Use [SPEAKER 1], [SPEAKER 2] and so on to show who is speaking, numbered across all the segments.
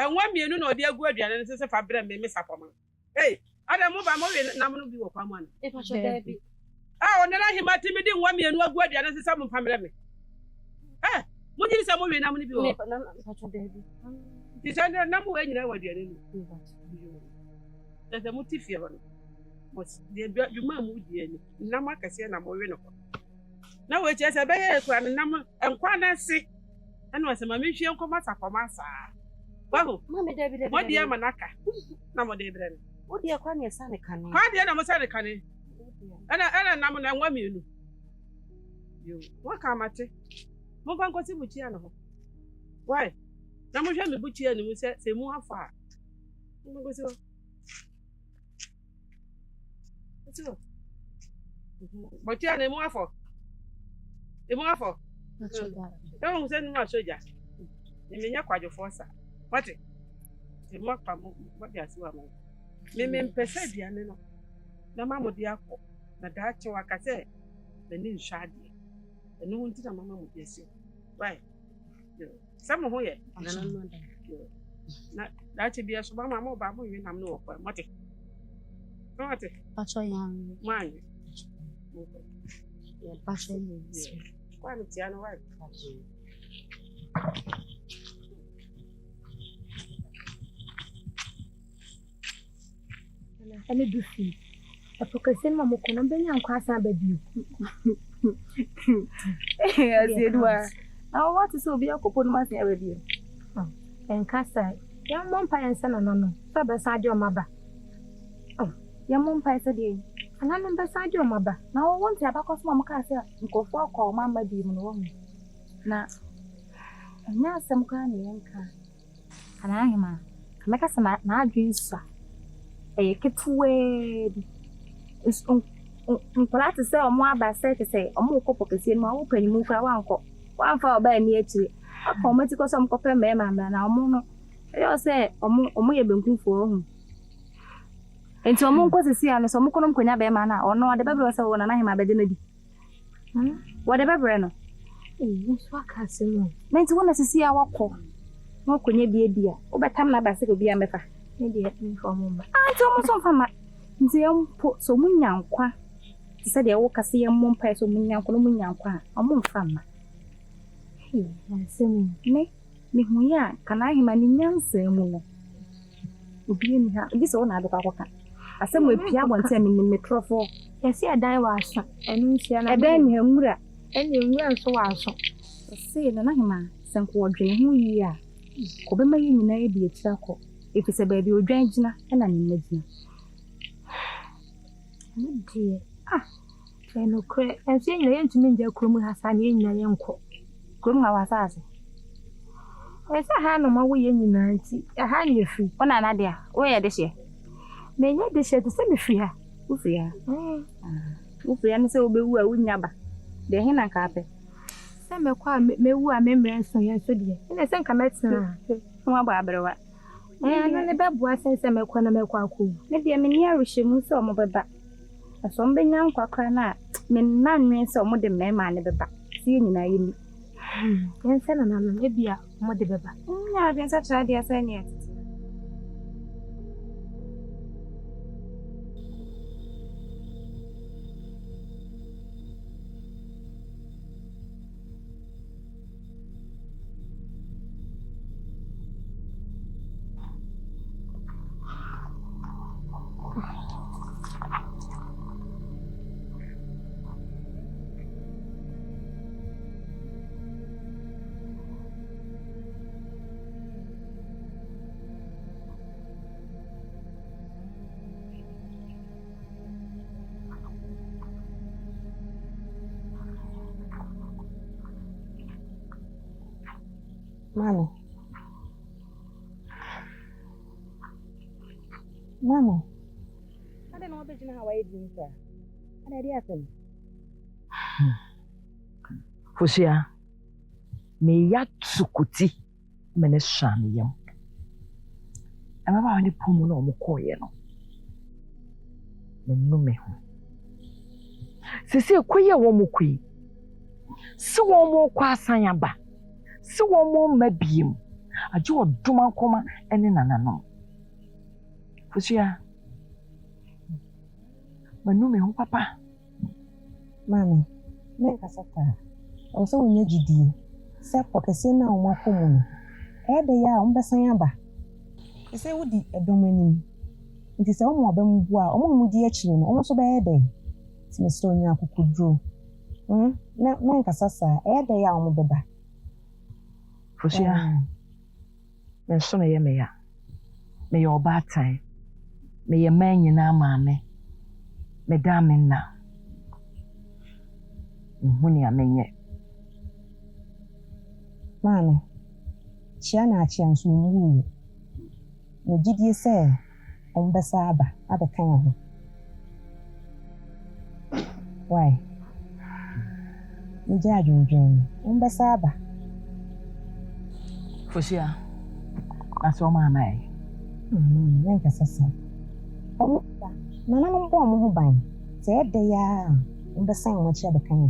[SPEAKER 1] And 1 million no dear good and says if I bring me Miss Apoma. Hey, I don't move. I'm only number be of one.
[SPEAKER 2] If I should be.
[SPEAKER 1] Oh, and then I him at me 1 million no good and says some family. Eh, what is some movie now? This is number when you know what you're doing. There's a motive here. Was the you mamma would be Namaka say I'm more. Now it's just a bear number and quite see. And was a mammy come out for Massa. Well, Mammy David, what dear Manaka? Number David.
[SPEAKER 2] What dear Quania Santa can?
[SPEAKER 1] Why dear number Santa can? And I number 1 million. You what come at it? Move on, go see Muciano. Why? Number shall be butcher and we said, say more far. But you are the more for. The more for. Don't send my soldier. You mean you're quite your force. What it? The more what they are so among. Memen Pesadiano. The mamma dear, the Dutch work I say, the new shady. And no one did a mamma would be so. Right. Some of you, that should be a small mamma, Babu, you have no what it. What it?
[SPEAKER 2] Pacho young.
[SPEAKER 1] Mine.
[SPEAKER 2] Pacho.
[SPEAKER 1] Quality and right.
[SPEAKER 3] Any do see. A focusing mamma can be young class and baby. Yes, it was. Now, what is so be a couple months every year? And Cassa, young Mompire and son, no, so beside your mother. Oh, young Mompire said, and I'm beside your mother. Now, I want to have a cosmom castle and go for a call, Mamma be wrong. Now, and now some kind of young car. And I am a make us a dreams, sir. A kid way. It's polite to say, or more by say to say, or more couple can see my open move for one cop. One for by near to it. A pometical some copper mamma, and our mono. I say, or more have been for home. And so, Monk was a sea and some column could never manner or no, the baby was one and I am a bedinity. Whatever, Brenner. What can say? Meant to want to see our call. No, could you be a dear? Over time, my bicycle be a meffer. Maybe for a moment. I told some from my. They put so many young qua. Said they walk a see a moon pay so many young qua, a moon from. He has seen me. Me, can I him an young say moon? Being her, this one I look at. I said, we Pia one time in the metro for. I see a die was and then your mother, and you were so awesome. Say the Nahima, some quadrant who ye are. Could be in a charcoal. If it's a baby, you drink and an imagine. Dear, I know, and seeing the intimate your crew has an in your uncle. Groom, I was asking. I said, I know my way in United. I had you free. One idea. Where this year? May you this year to send me free? Ufia. Ufia, and so be who win yabba. The hen and carpet. Some may call me who are members so yes, dear. And I think I met some Barbara. And the bab was a semi quantum quaku. Maybe a minier shimmy so mobile back. A sombre young quackana, men none means so more than men never back. Seeing I and send an maybe a more de beba. I've been such ideas and yet. Mammy, I don't know how I do, sir. What did happen?
[SPEAKER 4] Fusia, me yatsukuti, Meneshan yam. I'm about any pomo or mokoyeno. Me. Sisi kuya womukui. So one more kwasanyaba. So one more mabim. Agye odoma koma ene nananom. Fusia. Manu me ho papa.
[SPEAKER 2] Mami, me kasaka. O so wonya gidie. Se pokese na o makomu no. E de ya o mbesan aba. Se wodi edom anim. Nti se o mo abam bu a, o mo di akire no, o so be e de. Ti me so nya akukudro. Na kasasa, e de ya o mo beba.
[SPEAKER 4] Fusia. Me so na ye me ya. Me ye oba tan. Me ye man nyina maame. Me da me na. Nhuni amenye.
[SPEAKER 2] Mami, chia na achia nso nwu. Ne gidie se on besa aba kan ho. Why? Ni ja dwundwun. On besa aba.
[SPEAKER 4] Fusia. Na so ma mai.
[SPEAKER 2] Na kasasa. O nana no bo mo ho ban. Se e de ya on besa mo chia kan ho.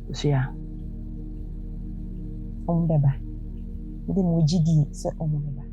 [SPEAKER 4] Fusia.
[SPEAKER 2] On beba. Ndi mo gidie se on mo beba.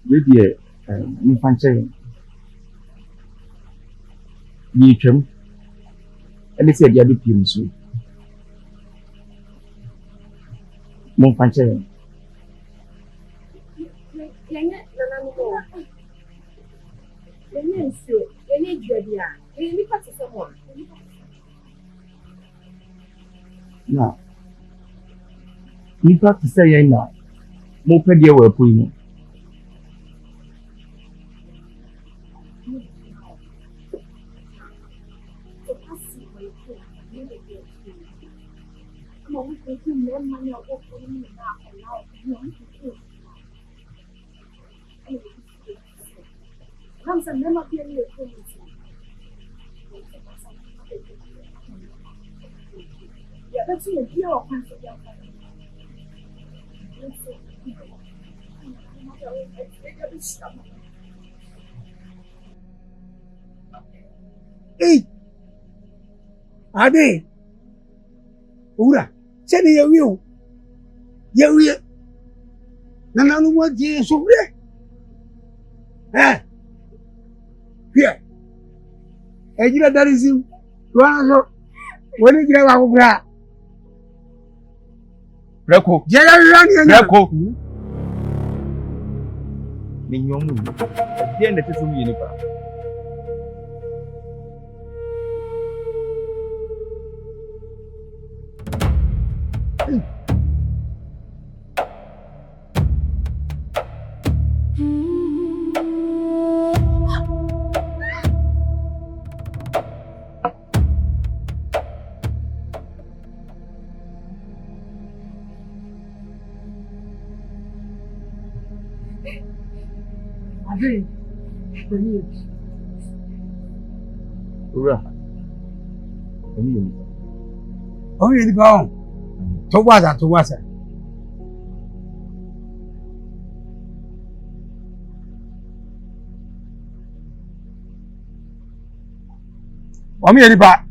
[SPEAKER 5] Maybe you fancy you trim and they said, "Yabi Pims." Mon fancy. Now, you got to say, now, more petty were putting.
[SPEAKER 6] Hey, Ade, Ura, send me a wheel. Yeah, Nana, what is so great? Eh, here, and you know that is him. Tuazo. When you get out of that.
[SPEAKER 5] Reko. Reko. Minyomu. The end of the universe.
[SPEAKER 6] Oh, you go. Towaza. Omi ediba.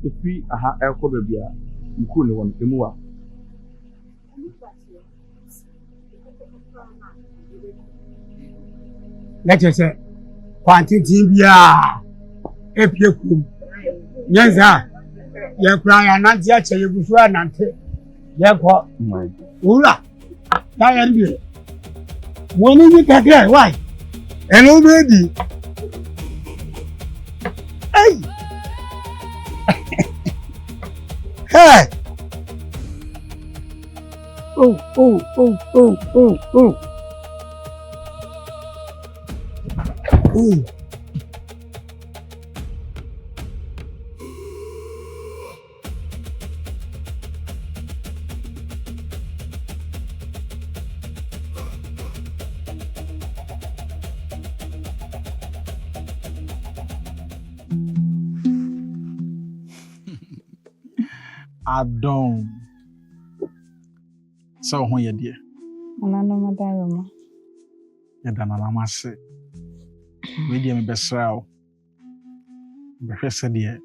[SPEAKER 5] If we aha elko bebia, nku ne won emuwa.
[SPEAKER 6] Let us say, quantity bia. Epieku. Nyenza. Ye kra ya nanti ache ye gusu anante. Ye ko. Ura. Ta ye ndi. Woni ni kakra why? Hello baby. Hey. Hey. Oh.
[SPEAKER 7] Adon. So when you dear.
[SPEAKER 2] Anano madaroma.
[SPEAKER 7] Ya danalama se. We dear me besrao. Behwese dear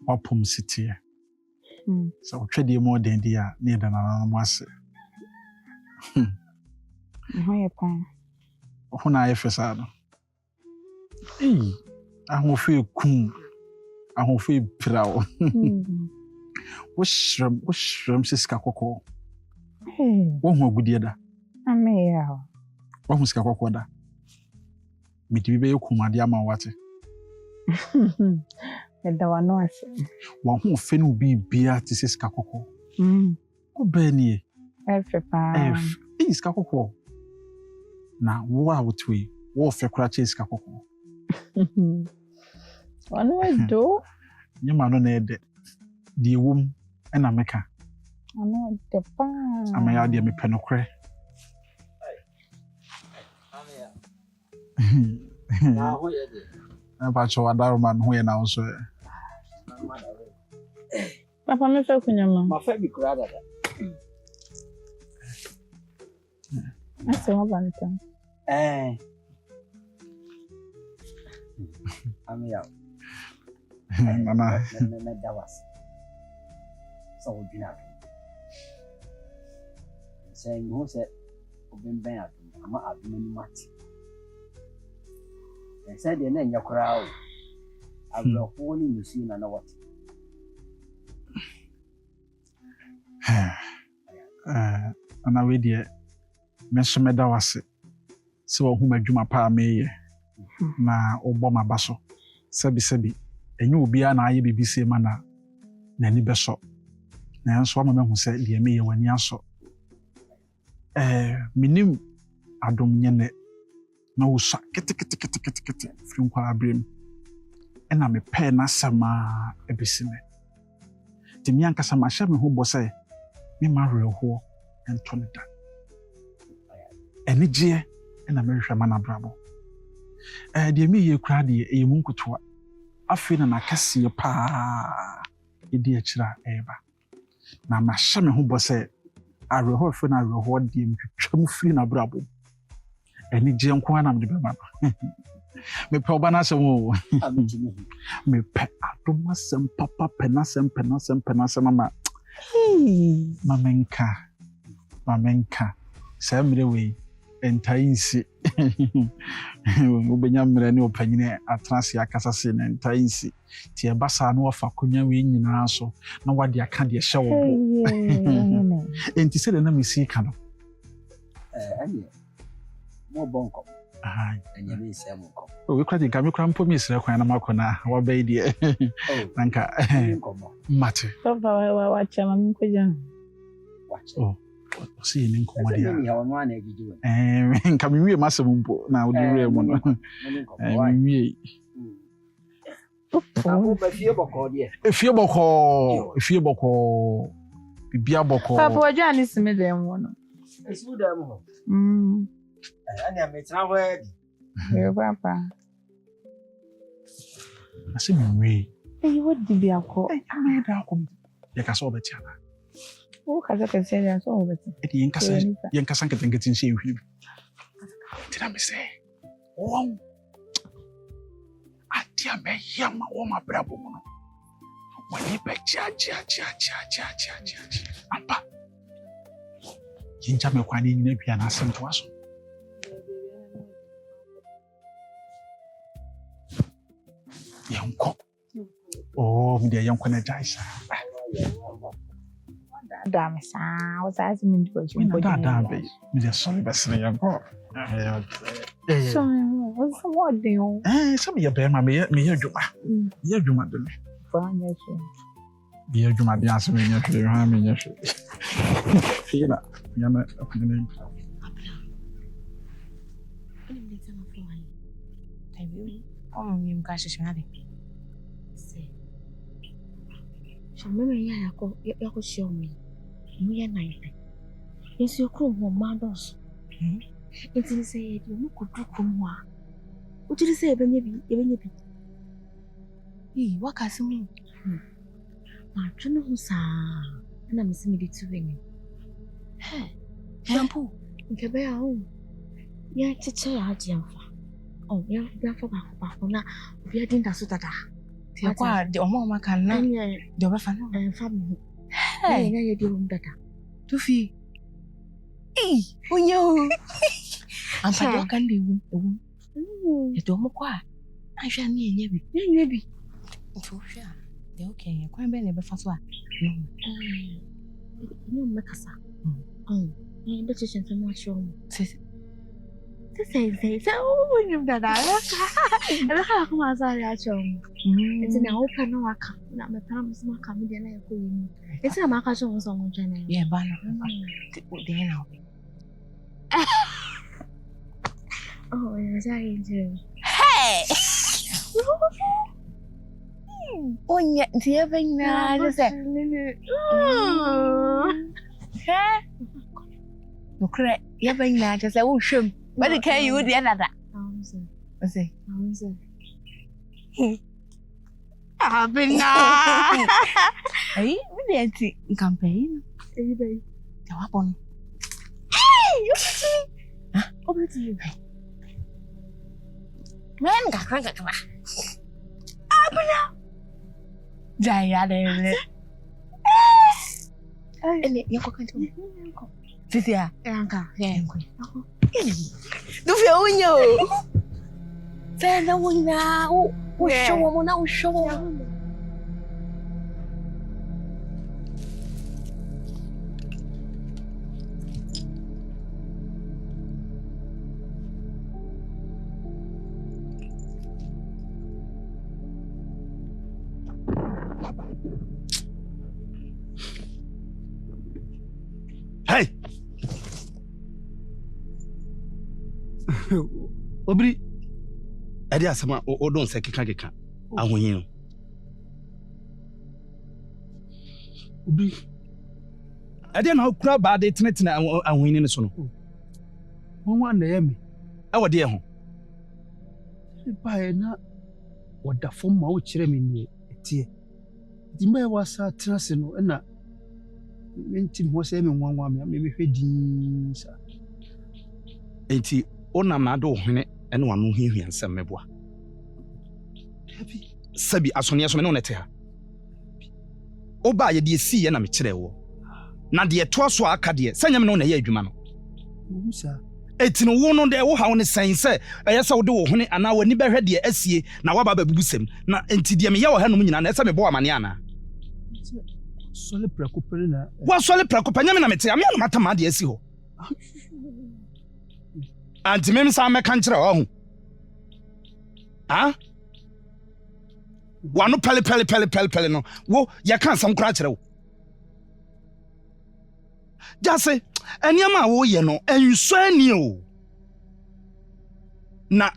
[SPEAKER 7] wapum city. So twede more than dear near danalama se.
[SPEAKER 2] Hoye pan.
[SPEAKER 7] Huna efesado. Ahofe kum. Ahofe prao. Washram siska koko. Wohu agudie da.
[SPEAKER 2] Ame ya.
[SPEAKER 7] Wohu siska koko da. Mitibi be yokumade ama wate.
[SPEAKER 2] Eda wano ase.
[SPEAKER 7] Wohu fe no bibia ti siska koko. Oba nie.
[SPEAKER 2] Efe pa.
[SPEAKER 7] Siska koko. Na wo a wotwe, wo fe kura che siska koko.
[SPEAKER 2] Wano edo.
[SPEAKER 7] Nyema no na ede. Die wom ena meka.
[SPEAKER 2] Ano de pa.
[SPEAKER 7] Amaya de me penokre.
[SPEAKER 6] Na ho ye de.
[SPEAKER 7] Na ba cho wadaro man ho ye na so.
[SPEAKER 2] Papa me fe kunyama.
[SPEAKER 6] Ma fa bi kura da.
[SPEAKER 2] Ase wa banta.
[SPEAKER 6] Amia.
[SPEAKER 7] Mama.
[SPEAKER 6] Me dawas. So bina. Say no say obemben adum ama adum ni mati. Say de na nya kura o. Abro ni musi na what.
[SPEAKER 7] Ana we de me so me dawase. Se wo hu madwuma pa meye. Na obo mabaso. Sebi enye obi a na aye bibise ma na ni beso. Na nso ama mehu se de meye wani aso. Minim adom nyene na wo sa kete firi nkwa abrem. Ena me pe na sama ebisime. Timi ankasa ma hye me ho bo se me marre ho entonda. Enigye ena me hwehwe ma na brabo. De me ye kura de e mu nkutoa. Afi na nakase pa edi akira eba. Na ma hye me ho bo se areho fe na areho de mptwam firi na brabo. Enigye nko na me de bema. Me pe oba na asem o. Me pe adom asem papa penasem mama. Mamenka. Sa mire we entainsi ubenya mmerɛ ne opanyine atrase akasa se na entainsi tie basa no wafa konya we nyina so na wade aka de hye wo bo enti se na mesi ka no
[SPEAKER 8] anye mo bonko anye me se mo ko
[SPEAKER 7] we kwadi ka me kra mpo me sere kwan na makona wa bai de nanka mate
[SPEAKER 2] papa wa chama mkoja
[SPEAKER 7] oh see ni nkomo dia
[SPEAKER 8] ni hawo no ana gidiwe
[SPEAKER 7] nka me wie masem mpo na odi wure mu no me wie
[SPEAKER 8] Abu ba fie boko de
[SPEAKER 7] fie boko bibia boko
[SPEAKER 2] papa wajo ani sime dem wono
[SPEAKER 8] esu dem ho ani ametra ho edi
[SPEAKER 2] papa
[SPEAKER 7] ase me wie
[SPEAKER 2] wodi bi akọ
[SPEAKER 7] me da akọ ya ka so beti ana
[SPEAKER 2] o kaza ka se ya so beti
[SPEAKER 7] edi yenkasa nketenkete nse ehwi tira me se wow atia me yama wo ma brabo mu no wani ba cha ampa yinja me kwani ni na bia na asem to aso yanko oh mi de yanko na jaisa
[SPEAKER 2] da me sa o sa asi mi ndo ji
[SPEAKER 7] mi da be mi de so be sene yanko
[SPEAKER 2] so what do you
[SPEAKER 7] some ya be ma me adwuma ye adwuma de me
[SPEAKER 2] fanya so
[SPEAKER 7] ye adwuma de aso me nya hwe ha me nya hwe fina yana apene
[SPEAKER 2] ni mleta mafanya tabii mi mkashe shingade meme ya yako shiomi muya naipe yesu yokro ho mados enti se yedi mu kuduku mu a utiri se ebenye bi wakasi mu ma twene hu saa na mesimi di tuwenye shampoo nkebe ya hu ya chiche ya Agya mfa ya fa ba na obi adinda so dada Akua de omo maka na de obefa no family nya ye de dada tufi onyo ampa do kan de ewu e de omo kwa ahwa na nya bi tufi a de okay kwan be na befa so a no mekasa ni ndo chichen so much room say onyo dada ela ka kuma sa ya chom enti na open no aka na me pam so aka me de na e ko yi enti na maka so so mo chana ye ba na de na obi oh ya sai je hey onya ti e ben na je se no kre ya ben na je se wo hwem but the can you the another say abina hey we dey campaign baby the weapon hey you see over to you man ga abina jaya de ele yako kanto sisi ya yanka yanko do fe unyo fe na unya o show mo na o show
[SPEAKER 6] hey obiri ade asama o don se keka ahonyin no obiri ade na okura ba de tenetene ahonyin ne so no won na yemi e wode ho ba na wada fom ma wo kire me ni etie di me wasa tenase no na mentim ho se me nwanwa me hwedi sa enti onam na do hwene ene wano hihia nsem meboa sabi asone so me no nete ha oba ye de esi ye na me kire wo na de to so aka de sanya me no na ye adwuma no musa
[SPEAKER 9] etino wo no de wo ha wo ne sen se eyesa wo de wo hone ana wani behwe de asie na waba babubusem na enti de me ye wo ha no nyina na esa me bo amane ana
[SPEAKER 5] sole prekopere na
[SPEAKER 9] wa sole prekopanya me na mete ame no mata ma de asi ho anti me msa me kan kire ho wano pele no wo ya kan sam kra kire wo jase eniama wo ye no enso ani o na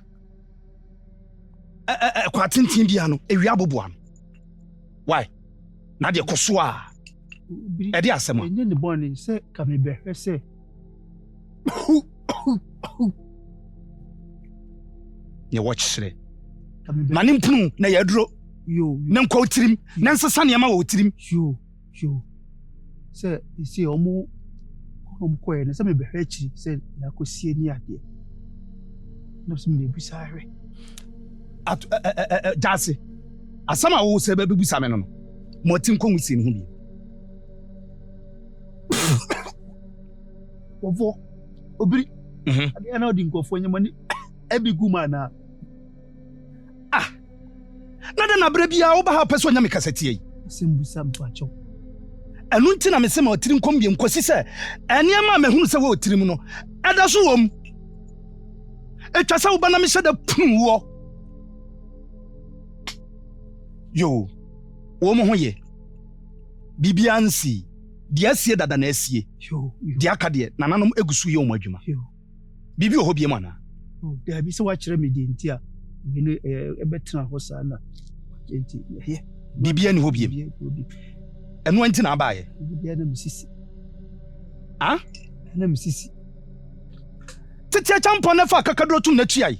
[SPEAKER 9] kwa tintin bia no ewia boboa no why na de koso a e de asema
[SPEAKER 5] enye ne boni se ka me behwe se
[SPEAKER 9] ye watch sire mane mpunu na ya duro
[SPEAKER 5] yo
[SPEAKER 9] na nkwa otirim na nsesa ne ma wo otirim
[SPEAKER 5] yo se isi omo koye na se me behwe chi se ya kosie ni ade no se me busa hwe
[SPEAKER 9] at jase asama wo se be busa me no mo tin konwusi ne ho bi
[SPEAKER 5] ovo obiri ade na odi nkofo nyamani ebiguma na
[SPEAKER 9] nada na bra bia wo ba ha peso nya me kaseti yi
[SPEAKER 5] sembusa mpacho
[SPEAKER 9] enu nti na me se ma otirim kom biem kosi se eniama me hunu se wo otirim no eda so wom etwa se wo ba na me hyeda pum wo yo wo mo ho ye bibia nsi dia sie dada na asie
[SPEAKER 5] yo
[SPEAKER 9] dia ka de nananom egusu ye o madwuma bibi o ho biem ana
[SPEAKER 5] da bi se wa kire me de nti a ene ebetra ho sa na enti ye
[SPEAKER 9] bibia ni ho biem enu anti na abaye
[SPEAKER 5] bibia na misisi
[SPEAKER 9] na
[SPEAKER 5] misisi
[SPEAKER 9] tete champo na fa kakadro tu na tuai